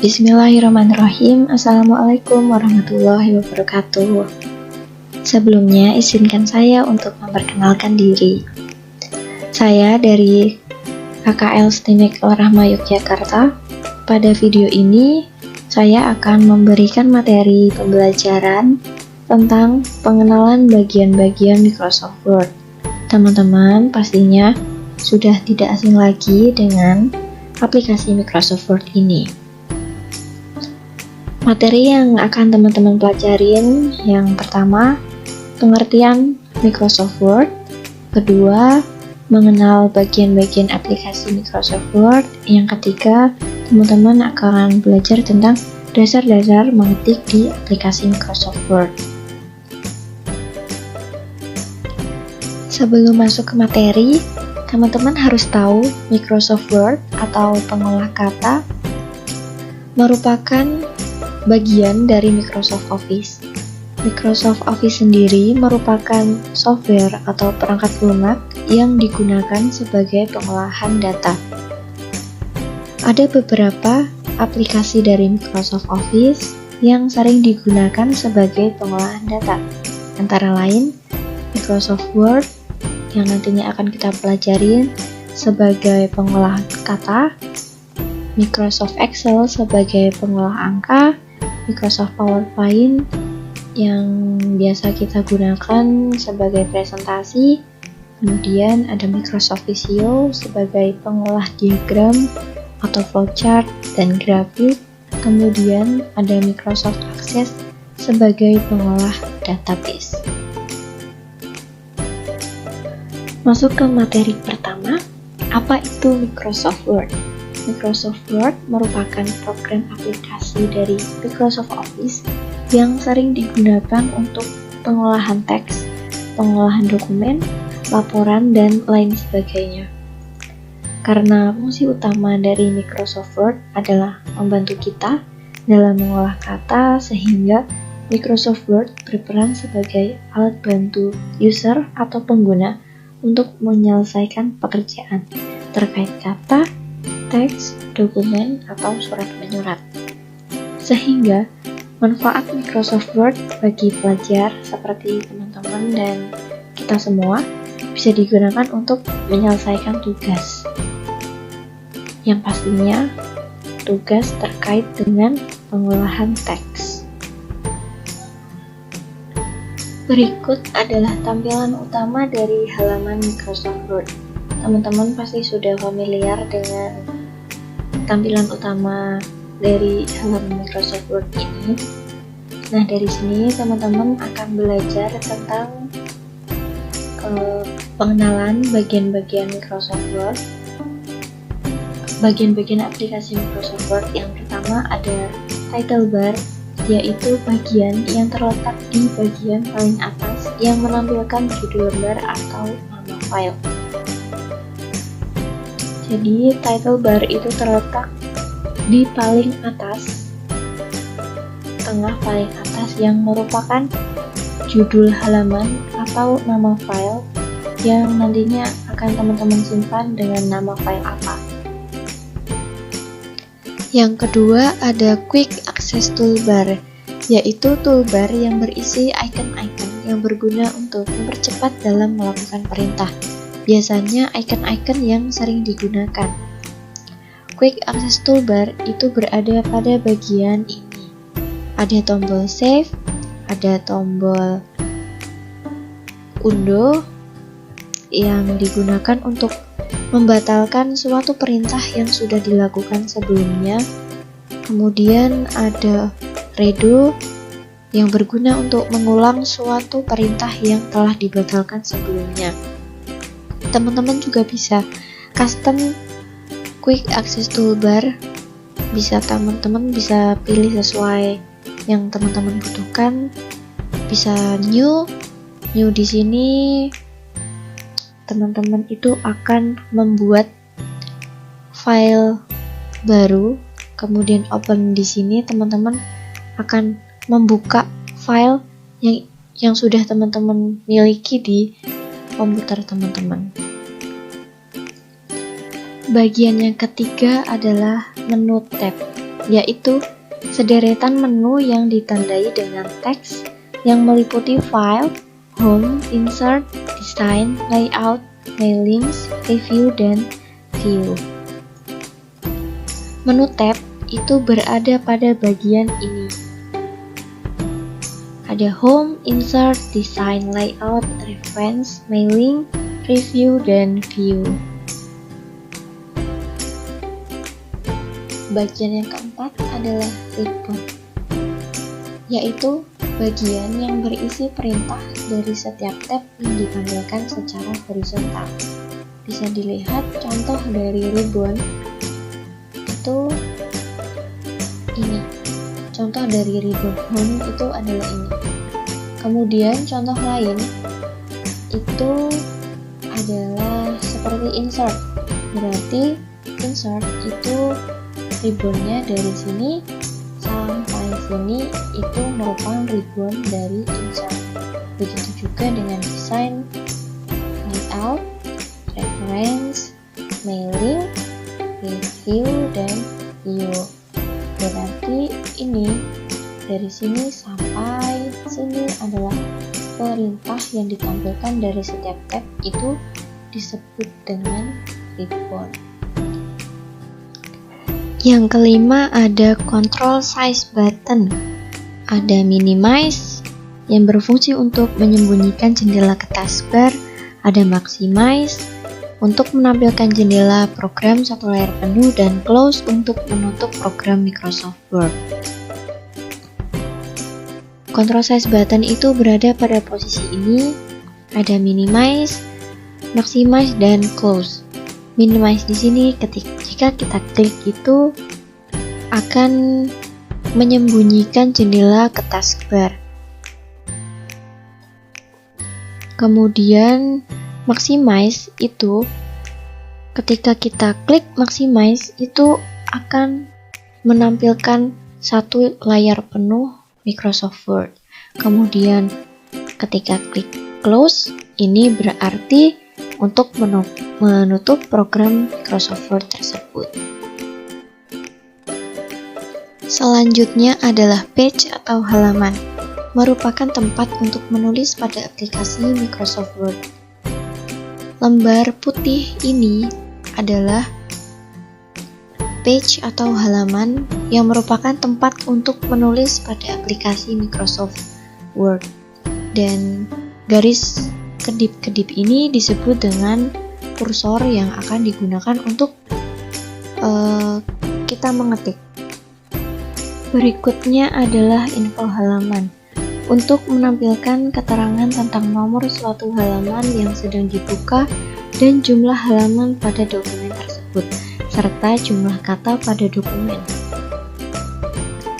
Bismillahirrahmanirrahim. Assalamualaikum warahmatullahi wabarakatuh. Sebelumnya izinkan saya untuk memperkenalkan diri. Saya dari KKL STIMIK Al-Rahma Yogyakarta. Pada video ini saya akan memberikan materi pembelajaran tentang pengenalan bagian-bagian Microsoft Word. Teman-teman pastinya sudah tidak asing lagi dengan aplikasi Microsoft Word ini. Materi yang akan teman-teman pelajarin, yang pertama, pengertian Microsoft Word. Kedua, mengenal bagian-bagian aplikasi Microsoft Word. Yang ketiga, teman-teman akan belajar tentang dasar-dasar mengetik di aplikasi Microsoft Word. Sebelum masuk ke materi, teman-teman harus tahu Microsoft Word atau pengolah kata merupakan bagian dari Microsoft Office. Microsoft Office sendiri merupakan software atau perangkat lunak yang digunakan sebagai pengolahan data. Ada beberapa aplikasi dari Microsoft Office yang sering digunakan sebagai pengolahan data, antara lain Microsoft Word yang nantinya akan kita pelajarin sebagai pengolah kata, Microsoft Excel sebagai pengolah angka, Microsoft PowerPoint yang biasa kita gunakan sebagai presentasi, kemudian ada Microsoft Visio sebagai pengolah diagram atau flowchart dan grafik, kemudian ada Microsoft Access sebagai pengolah database. Masuk ke materi pertama, apa itu Microsoft Word? Microsoft Word merupakan program aplikasi dari Microsoft Office yang sering digunakan untuk pengolahan teks, pengolahan dokumen, laporan, dan lain sebagainya. Karena fungsi utama dari Microsoft Word adalah membantu kita dalam mengolah kata, sehingga Microsoft Word berperan sebagai alat bantu user atau pengguna untuk menyelesaikan pekerjaan terkait kata, teks, dokumen, atau surat menyurat. Sehingga manfaat Microsoft Word bagi pelajar seperti teman-teman dan kita semua bisa digunakan untuk menyelesaikan tugas. Yang pastinya tugas terkait dengan pengolahan teks. Berikut adalah tampilan utama dari halaman Microsoft Word. Teman-teman pasti sudah familiar dengan tampilan utama dari halaman Microsoft Word ini. Nah, dari sini teman-teman akan belajar tentang pengenalan bagian-bagian Microsoft Word. Bagian-bagian aplikasi Microsoft Word yang pertama ada title bar, yaitu bagian yang terletak di bagian paling atas yang menampilkan judul lembar atau nama file. Jadi title bar itu terletak di paling atas, tengah paling atas, yang merupakan judul halaman atau nama file yang nantinya akan teman-teman simpan dengan nama file apa. Yang kedua ada Quick Access Toolbar, yaitu toolbar yang berisi icon-icon yang berguna untuk mempercepat dalam melakukan perintah. Biasanya icon-icon yang sering digunakan. Quick Access Toolbar itu berada pada bagian ini. Ada tombol save, ada tombol undo yang digunakan untuk membatalkan suatu perintah yang sudah dilakukan sebelumnya. Kemudian ada redo yang berguna untuk mengulang suatu perintah yang telah dibatalkan sebelumnya. Teman-teman juga bisa custom Quick Access Toolbar, teman-teman bisa pilih sesuai yang teman-teman butuhkan. Bisa new di sini teman-teman itu akan membuat file baru, kemudian open di sini teman-teman akan membuka file yang sudah teman-teman miliki di komputer teman-teman. Bagian yang ketiga adalah menu tab. yaitu sederetan menu yang ditandai dengan teks yang meliputi file, home, insert, design, layout, mailings, review, dan view. Menu tab itu berada pada bagian ini. Ada home, insert, design, layout, reference, mailing, review, dan view. Bagian yang keempat adalah ribbon, yaitu bagian yang berisi perintah dari setiap tab yang ditampilkan secara horizontal. Bisa dilihat contoh dari ribbon itu ini. Contoh dari ribbon home itu adalah ini. Kemudian contoh lain itu adalah seperti insert. Berarti insert itu ribbonnya dari sini sampai sini itu merupakan ribbon dari insert. Begitu juga dengan design, layout, reference, mailing, review, dan view. Berarti ini dari sini sampai sini adalah perintah yang ditampilkan dari setiap tab itu disebut dengan ribbon. Yang kelima ada control size button. Ada minimize yang berfungsi untuk menyembunyikan jendela ke taskbar. Ada maximize untuk menampilkan jendela program satu layar penuh, dan close untuk menutup program Microsoft Word. Control size button itu berada pada posisi ini. Ada minimize, maximize, dan close. Minimize di sini jika kita klik itu akan menyembunyikan jendela ke taskbar. Kemudian maximize itu ketika kita klik maximize itu akan menampilkan satu layar penuh Microsoft Word. Kemudian ketika klik close ini berarti untuk menutup program Microsoft Word tersebut. Selanjutnya adalah page atau halaman, merupakan tempat untuk menulis pada aplikasi Microsoft Word. Lembar putih ini adalah page atau halaman yang merupakan tempat untuk menulis pada aplikasi Microsoft Word. Dan garis kedip-kedip ini disebut dengan kursor yang akan digunakan untuk kita mengetik. Berikutnya adalah info halaman, untuk menampilkan keterangan tentang nomor suatu halaman yang sedang dibuka dan jumlah halaman pada dokumen tersebut, serta jumlah kata pada dokumen.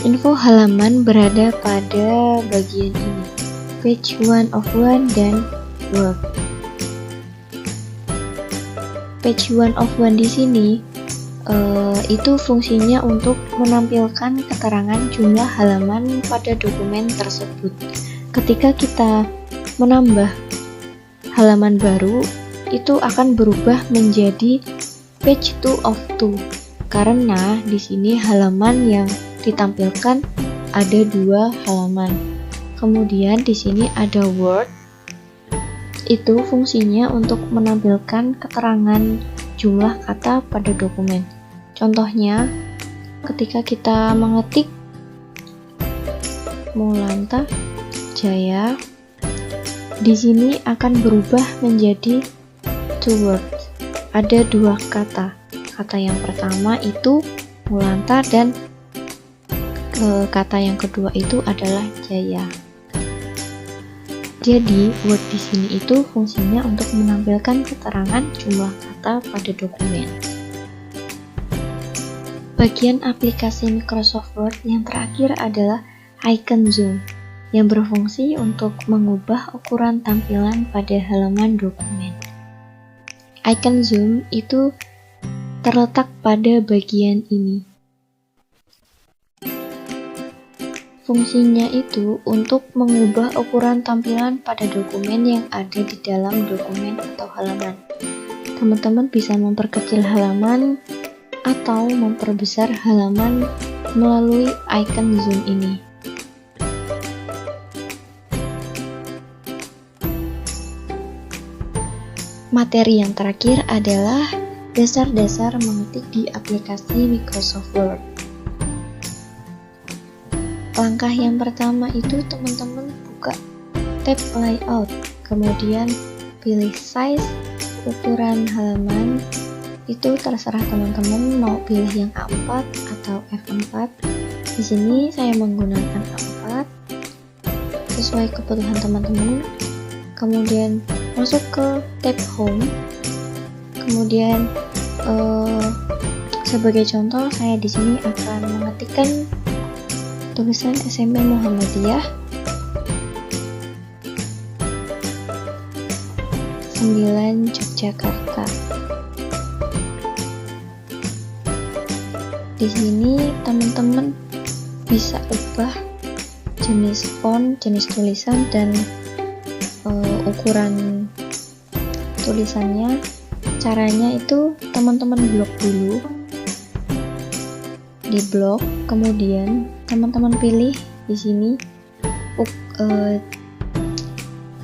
Info halaman berada pada bagian ini, page 1 of 1 dan Word. Page 1 of 1 di sini itu fungsinya untuk menampilkan keterangan jumlah halaman pada dokumen tersebut. Ketika kita menambah halaman baru, itu akan berubah menjadi page 2 of 2 karena di sini halaman yang ditampilkan ada 2 halaman. Kemudian di sini ada Word. Itu fungsinya untuk menampilkan keterangan jumlah kata pada dokumen. Contohnya, ketika kita mengetik Maulanta Jaya, di sini akan berubah menjadi 2 words. Ada 2 kata. Kata yang pertama itu Maulanta dan kata yang kedua itu adalah Jaya. Jadi, Word di sini itu fungsinya untuk menampilkan keterangan jumlah kata pada dokumen. Bagian aplikasi Microsoft Word yang terakhir adalah icon zoom, yang berfungsi untuk mengubah ukuran tampilan pada halaman dokumen. Icon zoom itu terletak pada bagian ini. Fungsinya itu untuk mengubah ukuran tampilan pada dokumen yang ada di dalam dokumen atau halaman. Teman-teman bisa memperkecil halaman atau memperbesar halaman melalui icon zoom ini. Materi yang terakhir adalah dasar-dasar mengetik di aplikasi Microsoft Word. Langkah yang pertama itu teman-teman buka tab layout, kemudian pilih size, ukuran halaman. Itu terserah teman-teman mau pilih yang A4 atau F4. Di sini saya menggunakan A4 sesuai kebutuhan teman-teman. Kemudian masuk ke tab home. Kemudian sebagai contoh saya di sini akan mengetikkan tulisan SMP Muhammadiyah 9 Yogyakarta. Di sini teman-teman bisa ubah jenis font, jenis tulisan, dan ukuran tulisannya. Caranya itu teman-teman blok dulu, di blok, kemudian teman-teman pilih di sini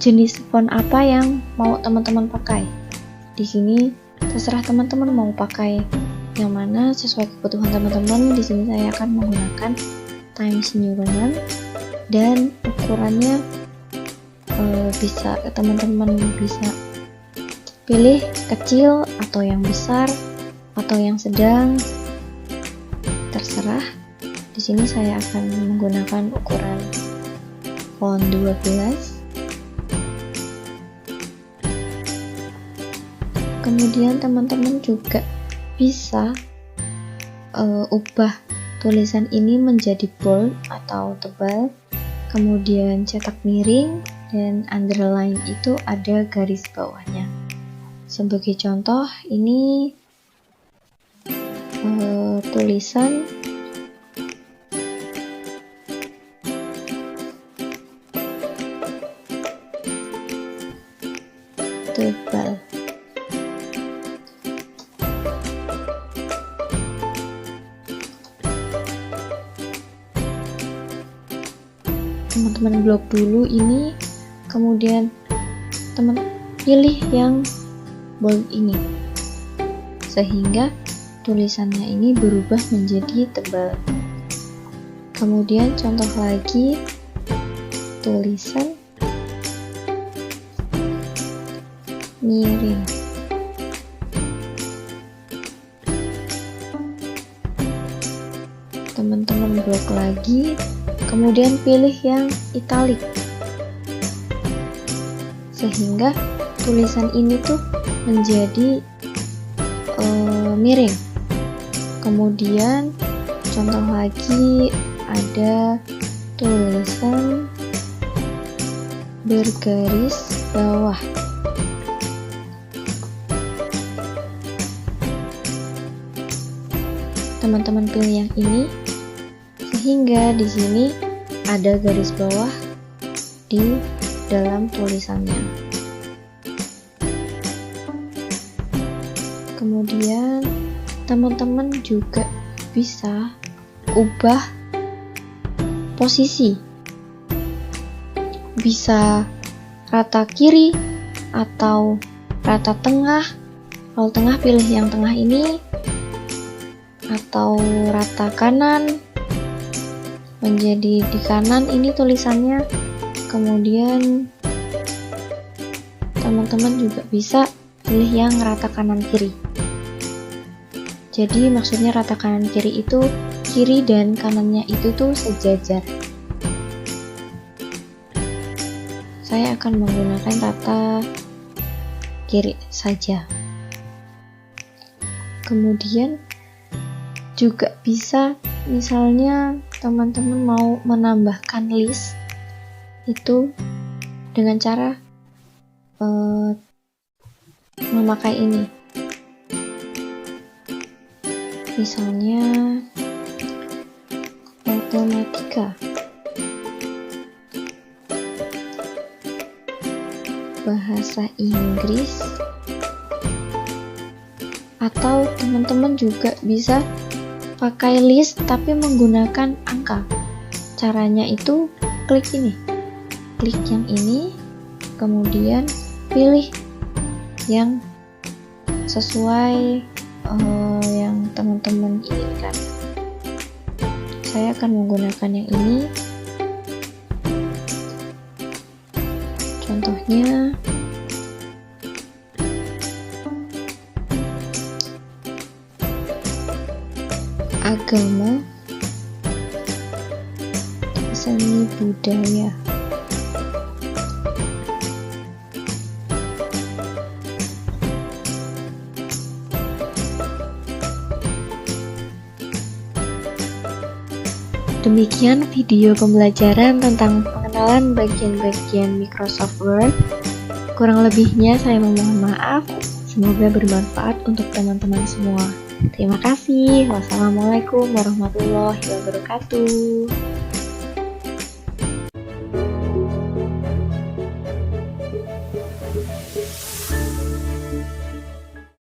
jenis font apa yang mau teman-teman pakai. Di sini terserah teman-teman mau pakai yang mana sesuai kebutuhan teman-teman. Di sini saya akan menggunakan Times New Roman, dan ukurannya bisa teman-teman bisa pilih kecil atau yang besar atau yang sedang, terserah. Di sini saya akan menggunakan ukuran font 12. Kemudian teman-teman juga bisa ubah tulisan ini menjadi bold atau tebal, kemudian cetak miring, dan underline itu ada garis bawahnya. Sebagai contoh, ini tulisan tebal. Teman-teman blok dulu ini, kemudian teman pilih yang bold ini sehingga tulisannya ini berubah menjadi tebal. Kemudian contoh lagi, tulisan miring. Teman-teman blok lagi, kemudian pilih yang italic sehingga tulisan ini tuh menjadi miring. Kemudian contoh lagi ada tulisan bergaris bawah. Teman-teman pilih yang ini sehingga di sini ada garis bawah di dalam tulisannya. Kemudian teman-teman juga bisa ubah posisi, bisa rata kiri atau rata tengah. Kalau tengah pilih yang tengah ini, atau rata kanan menjadi di kanan ini tulisannya. Kemudian teman-teman juga bisa pilih yang rata kanan kiri. Jadi maksudnya rata kanan kiri itu kiri dan kanannya itu tuh sejajar. Saya akan menggunakan rata kiri saja. Kemudian juga bisa, misalnya teman-teman mau menambahkan list itu dengan cara memakai ini. Misalnya matematika, bahasa Inggris, atau teman-teman juga bisa pakai list tapi menggunakan angka. Caranya itu klik yang ini, kemudian pilih yang sesuai yang teman-teman inginkan. Saya akan menggunakan yang ini. Contohnya agama, seni budaya. Demikian video pembelajaran tentang pengenalan bagian-bagian Microsoft Word. Kurang lebihnya saya memohon maaf. Semoga bermanfaat untuk teman-teman semua. Terima kasih. Wassalamualaikum warahmatullahi wabarakatuh.